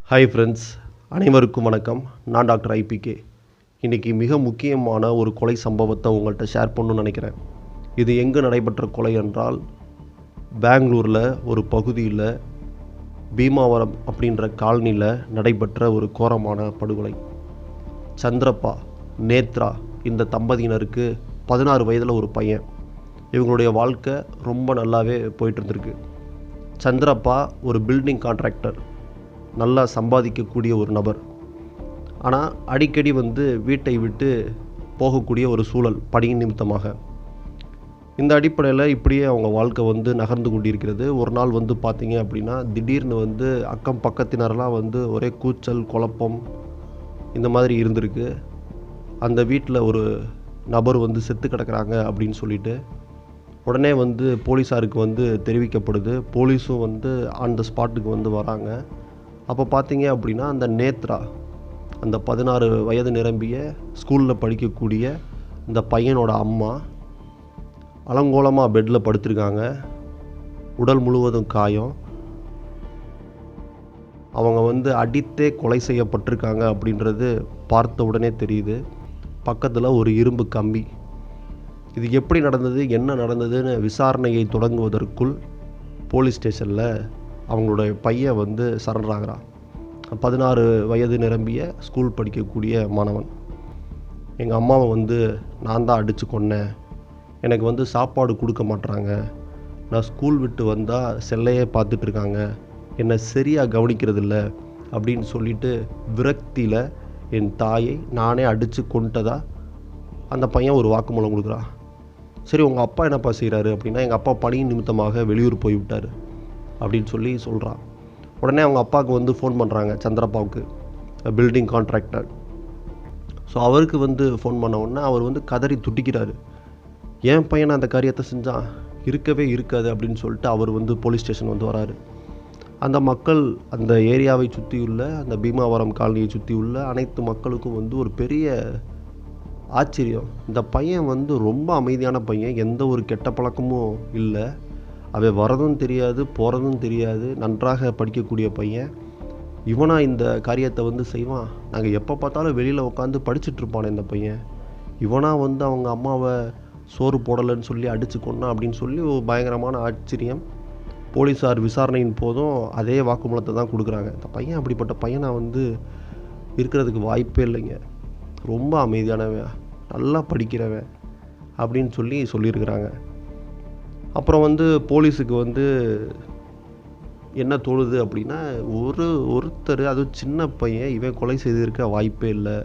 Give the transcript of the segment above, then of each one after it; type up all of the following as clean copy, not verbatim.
Hi friends, அனைவருக்கும் வணக்கம். நான் டாக்டர் ஐபிகே. இன்றைக்கி மிக முக்கியமான ஒரு கொலை சம்பவத்தை உங்கள்கிட்ட ஷேர் பண்ணணும்னு நினைக்கிறேன். இது எங்கே நடைபெற்ற கொலை என்றால், பெங்களூரில் ஒரு பகுதியில் பீமாவரம் அப்படின்ற காலனியில் நடைபெற்ற ஒரு கோரமான படுகொலை. சந்திரப்பா, நேத்ரா இந்த தம்பதியினருக்கு 16 வயதில் ஒரு பையன். இவங்களுடைய வாழ்க்கை ரொம்ப நல்லாவே போயிட்டு இருந்திருக்கு. சந்திரப்பா ஒரு பில்டிங் கான்ட்ராக்டர், நல்லா சம்பாதிக்கக்கூடிய ஒரு நபர். ஆனால் அடிக்கடி வீட்டை விட்டு போகக்கூடிய ஒரு சூழல் பணி நிமித்தமாக. இந்த அடிப்படையில் இப்படியே அவங்க வாழ்க்கை நகர்ந்து கொண்டிருக்கிறது. ஒரு நாள் பார்த்தீங்க அப்படின்னா, திடீர்னு அக்கம் பக்கத்தினரெலாம் ஒரே கூச்சல் குழப்பம் இந்த மாதிரி இருந்திருக்கு. அந்த வீட்டில் ஒரு நபர் செத்து கிடக்கிறாங்க அப்படின்னு சொல்லிட்டு உடனே போலீஸாருக்கு தெரிவிக்கப்படுது. போலீஸும் ஆன் த ஸ்பாட்டுக்கு வராங்க. அப்போ பார்த்தீங்க அப்படின்னா, அந்த நேத்ரா, அந்த 16 வயது நிரம்பிய ஸ்கூலில் படிக்கக்கூடிய இந்த பையனோட அம்மா அலங்கோலமாக பெட்டில் படுத்திருக்காங்க. உடல் முழுவதும் காயம். அவங்க அடித்தே கொலை செய்யப்பட்டிருக்காங்க அப்படின்றது பார்த்த உடனே தெரியுது. பக்கத்தில் ஒரு இரும்பு கம்பி. இது எப்படி நடந்தது, என்ன நடந்ததுன்னு விசாரணையை தொடங்குவதற்குள் போலீஸ் ஸ்டேஷனில் அவங்களுடைய பையன் சரண்டர் ஆகிறான். 16 வயது நிரம்பிய ஸ்கூல் படிக்கக்கூடிய மாணவன். எங்கள் அம்மாவை நான் தான் அடித்து கொன்னேன். எனக்கு சாப்பாடு கொடுக்க மாட்றாங்க. நான் ஸ்கூல் விட்டு வந்தால் செல்லையே பார்த்துட்ருக்காங்க. என்னை சரியாக கவனிக்கிறதில்ல அப்படின்னு சொல்லிட்டு விரக்தியில் என் தாயை நானே அடித்து கொண்டதா அந்த பையன் ஒரு வாக்குமூலம் கொடுக்குறான். சரி, உங்கள் அப்பா என்னப்பா செய்கிறாரு அப்படின்னா, எங்கள் அப்பா பணி நிமித்தமாக வெளியூர் போய்விட்டார் அப்படின்னு சொல்கிறான். உடனே அவங்க அப்பாவுக்கு ஃபோன் பண்ணுறாங்க, சந்திரப்பாவுக்கு, பில்டிங் கான்ட்ராக்டர். ஸோ அவருக்கு ஃபோன் பண்ண உடனே அவர் கதறி துடிக்கிறாரு. என் பையனை அந்த காரியத்தை செஞ்சான், இருக்கவே இருக்காது அப்படின்னு சொல்லிட்டு அவர் போலீஸ் ஸ்டேஷன் வராரு. அந்த மக்கள், அந்த ஏரியாவை சுற்றியுள்ள, அந்த பீமாவரம் காலனியை சுற்றியுள்ள அனைத்து மக்களுக்கும் ஒரு பெரிய ஆச்சரியம். இந்த பையன் ரொம்ப அமைதியான பையன், எந்த ஒரு கெட்ட பழக்கமும் இல்லை, அவன் வரதும் தெரியாது போகிறதும் தெரியாது, நன்றாக படிக்கக்கூடிய பையன். இவனா இந்த காரியத்தை செய்வான்? நாங்கள் எப்போ பார்த்தாலும் வெளியில் உட்காந்து படிச்சுட்ருப்பானே இந்த பையன், இவனா அவங்க அம்மாவை சோறு போடலைன்னு சொல்லி அடித்து கொண்டான் அப்படின்னு சொல்லி ஒரு பயங்கரமான ஆச்சரியம். போலீஸார் விசாரணையின் போதும் அதே வாக்குமூலத்தை தான் கொடுக்குறாங்க. இந்த பையன் அப்படிப்பட்ட பையனை இருக்கிறதுக்கு வாய்ப்பே இல்லைங்க. ரொம்ப அமைதியானவன், நல்லா படிக்கிறவன் அப்படின்னு சொல்லியிருக்கிறாங்க. அப்புறம் போலீஸுக்கு என்ன தோணுது அப்படின்னா, ஒருத்தர், அதுவும் சின்ன பையன், இவன் கொலை செய்திருக்க வாய்ப்பே இல்லை.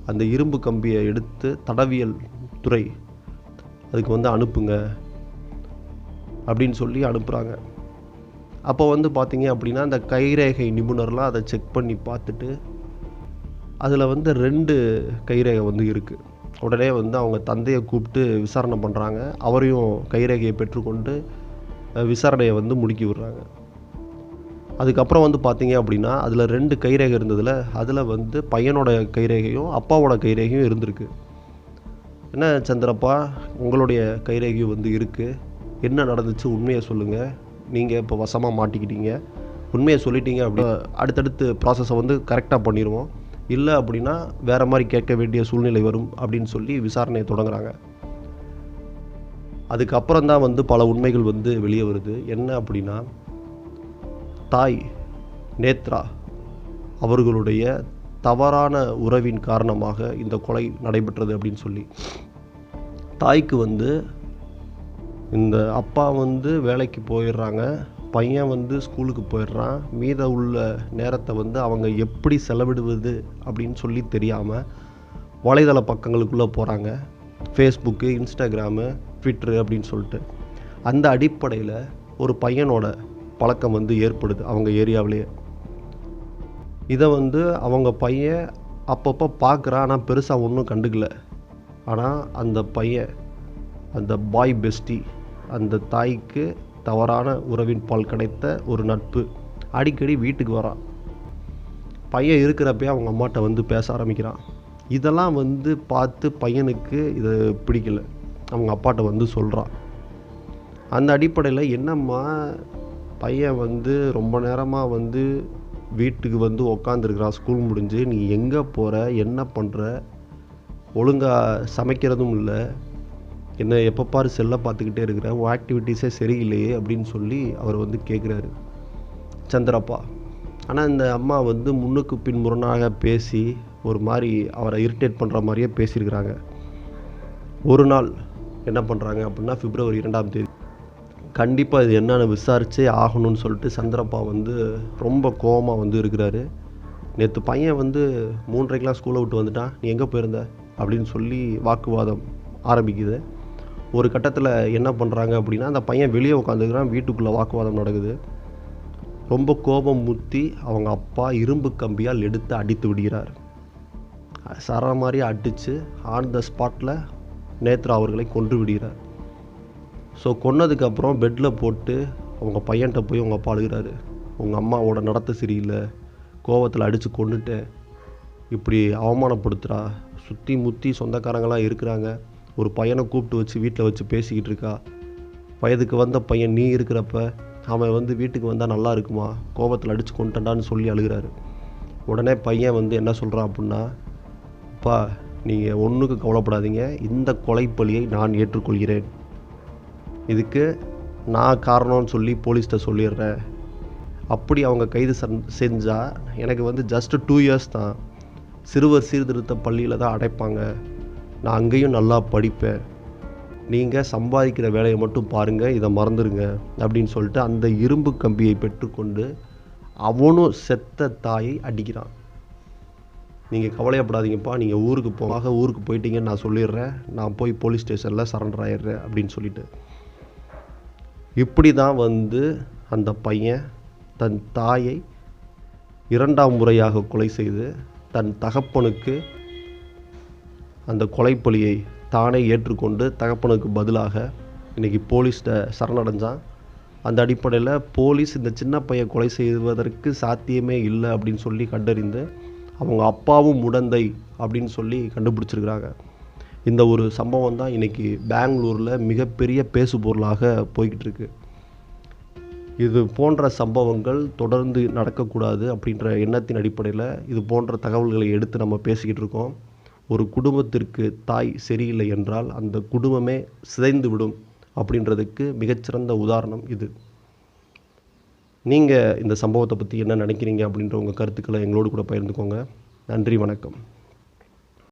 அந்த இரும்பு கம்பியை எடுத்து தடவியல் துறை அதுக்கு அனுப்புங்க அப்படின்னு சொல்லி அனுப்புகிறாங்க. அப்போ பார்த்தீங்க அப்படின்னா, அந்த கைரேகை நிபுணர்லாம் அதை செக் பண்ணி பார்த்துட்டு அதில் 2 கைரேகை இருக்குது. உடனே அவங்க தந்தையை கூப்பிட்டு விசாரணை பண்ணுறாங்க. அவரையும் கைரேகையை பெற்றுக்கொண்டு விசாரணையை முடுக்கி விடுறாங்க. அதுக்கப்புறம் பார்த்தீங்க அப்படின்னா, அதில் 2 கைரேகை இருந்ததில் அதில் பையனோட கைரேகையும் அப்பாவோட கைரேகையும் இருந்திருக்கு. என்ன சந்திரப்பா, உங்களுடைய கைரேகையும் இருக்குது, என்ன நடந்துச்சு உண்மையை சொல்லுங்கள், நீங்கள் இப்போ வசமாக மாட்டிக்கிட்டீங்க, உண்மையை சொல்லிட்டீங்க அப்படி அடுத்தடுத்து ப்ராசஸை கரெக்டாக பண்ணிடுவோம், இல்லை அப்படின்னா வேறு மாதிரி கேட்க வேண்டிய சூழ்நிலை வரும் அப்படின்னு சொல்லி விசாரணையை தொடங்குறாங்க. அதுக்கப்புறம் தான் பல உண்மைகள் வெளியே வருது. என்ன அப்படின்னா, தாய் நேத்ரா அவர்களுடைய தவறான உறவின் காரணமாக இந்த கொலை நடைபெற்றது அப்படின்னு சொல்லி. தாய்க்கு இந்த அப்பா வேலைக்கு போயிடுறாங்க, பையன் ஸ்கூலுக்கு போயிடுறான். மீத உள்ள நேரத்தை அவங்க எப்படி செலவிடுவது அப்படின்னு சொல்லி தெரியாமல் வலைதள பக்கங்களுக்குள்ளே போகிறாங்க. ஃபேஸ்புக்கு, இன்ஸ்டாகிராமு, ட்விட்டரு அப்படின்னு சொல்லிட்டு. அந்த அடிப்படையில் ஒரு பையனோட பழக்கம் ஏற்படுது அவங்க ஏரியாவிலேயே. இதை அவங்க பையன் அப்பப்போ பார்க்குறான், ஆனால் பெருசாக ஒன்றும் கண்டுக்கல. ஆனால் அந்த பையன், அந்த பாய் பெஸ்டி, அந்த தாய்க்கு தவறான உறவின் பால் கிடைத்த ஒரு நட்பு, அடிக்கடி வீட்டுக்கு வரான். பையன் இருக்கிறப்பே அவங்க அம்மாட்ட பேச ஆரம்பிக்கிறான். இதெல்லாம் பார்த்து பையனுக்கு இது பிடிக்கல. அவங்க அப்பாட்ட சொல்கிறான். அந்த அடிப்படையில், என்னம்மா பையன் ரொம்ப நேரமாக வீட்டுக்கு வந்து உக்காந்துருக்குறான் ஸ்கூல் முடிஞ்சு. நீ எங்கே போகிற, என்ன பண்ணுற, ஒழுங்காக சமைக்கிறதும் இல்லை, என்ன எப்போ பாரு செல்லை பார்த்துக்கிட்டே இருக்கிற, உன் ஆக்டிவிட்டீஸே சரியில்லையே அப்படின்னு சொல்லி அவர் வந்து கேட்குறாரு சந்திரப்பா. ஆனால் இந்த அம்மா வந்து முன்னுக்கு பின் முரணாக பேசி ஒரு மாதிரி அவரை இரிட்டேட் பண்ணுற மாதிரியே பேசியிருக்கிறாங்க. ஒரு நாள் என்ன பண்ணுறாங்க அப்படின்னா, February 2ஆம் தேதி கண்டிப்பாக இது என்னென்னு விசாரித்தே ஆகணும்னு சொல்லிட்டு சந்திரப்பா வந்து ரொம்ப கோவமாக வந்து இருக்கிறாரு. நேற்று பையன் வந்து 3:30க்கெலாம் ஸ்கூலை விட்டு வந்துட்டான், நீ எங்கே போயிருந்த அப்படின்னு சொல்லி வாக்குவாதம் ஆரம்பிக்குது. ஒரு கட்டத்தில் என்ன பண்ணுறாங்க அப்படின்னா, அந்த பையன் வெளியே உட்காந்துக்கிறான், வீட்டுக்குள்ளே வாக்குவாதம் நடக்குது. ரொம்ப கோபம் முற்றி அவங்க அப்பா இரும்பு கம்பியால் எடுத்து அடித்து விடுகிறார். சர மாதிரி அடித்து ஆன் த ஸ்பாட்டில் நேத்ரா அவர்களை கொன்று விடுகிறார். ஸோ கொன்னதுக்கப்புறம் பெட்டில் போட்டு அவங்க பையன்கிட்ட போய் அவங்க அப்பா அழுகிறாரு. உங்கள் அம்மாவோட நடத்தை சரியில்லை, கோவத்தில் அடித்து கொண்டுட்டேன், இப்படி அவமானப்படுத்துகிறா, சுற்றி முற்றி சொந்தக்காரங்களாம் இருக்கிறாங்க, ஒரு பையனை கூப்பிட்டு வச்சு வீட்டில் வச்சு பேசிக்கிட்டு இருக்கா, வயதுக்கு வந்த பையன் நீ இருக்கிறப்ப அவன் வந்து வீட்டுக்கு வந்தால் நல்லா இருக்குமா, கோபத்தில் அடித்து கொண்டுட்டான்னு சொல்லி அழுகிறாரு. உடனே பையன் வந்து என்ன சொல்கிறான் அப்படின்னா, அப்பா நீங்கள் ஒன்றுக்கு கவலைப்படாதீங்க, இந்த கொலைப்பழியை நான் ஏற்றுக்கொள்கிறேன், இதுக்கு நான் காரணம்னு சொல்லி போலீஸ்கிட்ட சொல்லிடுறேன். அப்படி அவங்க கைது செஞ்சால் எனக்கு வந்து ஜஸ்ட்டு 2 இயர்ஸ் தான், சிறுவர் சீர்திருத்த பள்ளியில் தான் அடைப்பாங்க, நான் அங்கேயும் நல்லா படிப்பேன், நீங்கள் சம்பாதிக்கிற வேலையை மட்டும் பாருங்கள், இதை மறந்துடுங்க அப்படின்னு சொல்லிட்டு அந்த இரும்பு கம்பியை பெற்றுக்கொண்டு அவனும் செத்த தாயை அடிக்கிறான். நீங்கள் கவலையப்படாதீங்கப்பா, நீங்கள் ஊருக்கு ஊருக்கு போயிட்டீங்கன்னு நான் சொல்லிடுறேன், நான் போய் போலீஸ் ஸ்டேஷனில் சரண்டர் ஆயிடுறேன் அப்படின்னு சொல்லிட்டு. இப்படி தான் வந்து அந்த பையன் தன் தாயை 2ஆம் முறையாக கொலை செய்து தன் தகப்பனுக்கு அந்த கொலைப்பழியை தானே ஏற்றுக்கொண்டு தகப்பனுக்கு பதிலாக இன்றைக்கி போலீஸ்கிட்ட சரணடைஞ்சான். அந்த அடிப்படையில் போலீஸ் இந்த சின்ன பையன் கொலை செய்வதற்கு சாத்தியமே இல்லை அப்படின்னு சொல்லி கண்டறிந்து அவங்க அப்பாவும் உடந்தை அப்படின்னு சொல்லி கண்டுபிடிச்சிருக்கிறாங்க. இந்த ஒரு சம்பவம் தான் இன்றைக்கி பெங்களூரில் மிகப்பெரிய பேசு பொருளாக போய்கிட்டு இருக்கு. இது போன்ற சம்பவங்கள் தொடர்ந்து நடக்கக்கூடாது அப்படின்ற எண்ணத்தின் அடிப்படையில் இது போன்ற தகவல்களை எடுத்து நம்ம பேசிக்கிட்டு இருக்கோம். ஒரு குடும்பத்திற்கு தாய் சரியில்லை என்றால் அந்த குடும்பமே சிதைந்து விடும் அப்படின்றதுக்கு மிகச்சிறந்த உதாரணம் இது. நீங்கள் இந்த சம்பவத்தை பற்றி என்ன நினைக்கிறீங்க அப்படின்ற உங்கள் கருத்துக்களை எங்களோடு கூட பகிர்ந்துக்கோங்க. நன்றி, வணக்கம்.